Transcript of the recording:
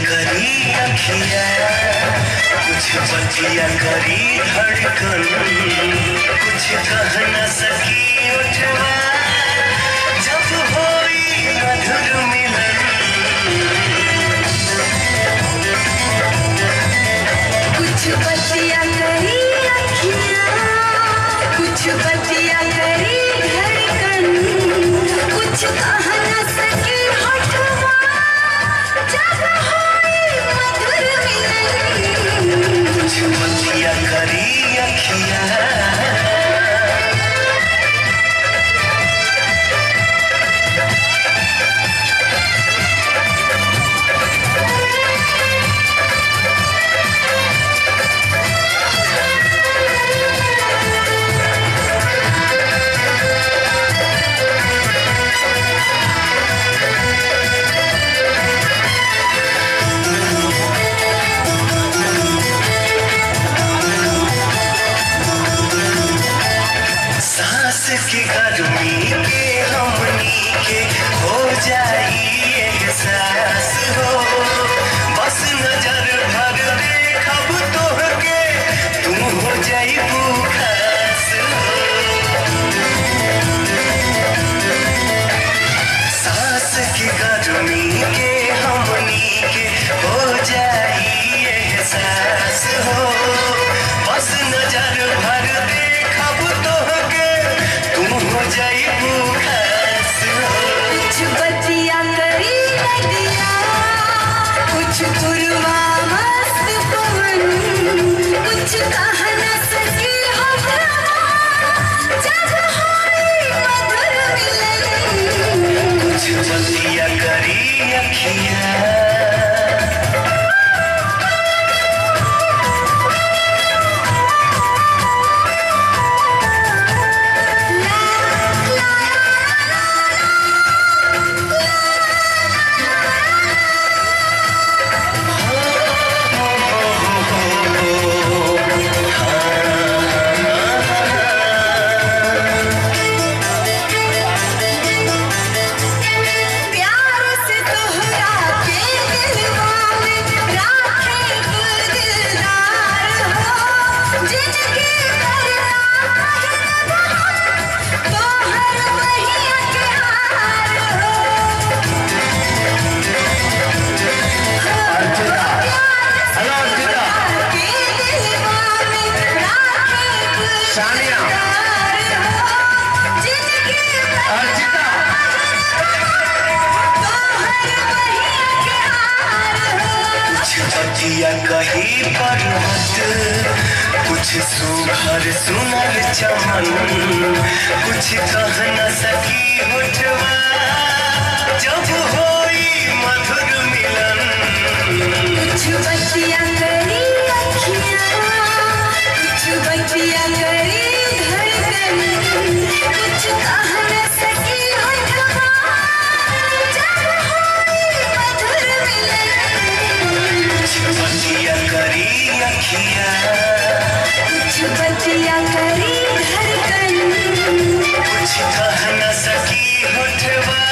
करी अखिया, कुछ बतिया करी धड़कन, कुछ कह न सकी उठवा जब होई मधुर मिलन। कुछ बतिया करी अखिया, कुछ बतिया करी धड़कन, कुछ कह न सकी होठवा जब होई मधुर मिलन। कुछ बतिया करी अखिया, की गर्मी के हमनी के हो जाई एहसास हो, बस नजर भर देखब तोहके तू हो जाइबू खास हो। सांस की गर्मी के हमनी के हो जाई एहसास हो, बस नजर भर देखब तोहके हो जाइबू खास हो। कुछ बतिया करी नदिया, कुछ पुरवा मस्त पवन, कुछ कह न सकी होठवा जब होई मधुर मिलन। कुछ बतिया करी अखिया, बतिया कही पर्वत, कुछ सुघर सुनर चमन, कुछ कह न सकी होठवा जब होई मधुर मिलन। कुछ बतिया करी अखिया, कुछ बतिया करी धड़कन, कुछ कह न सकी होठवा जब होई मधुर मिलन। कुछ बतिया करी अखिया, कुछ बतिया करी धड़कन, कुछ कह न सकी होठवा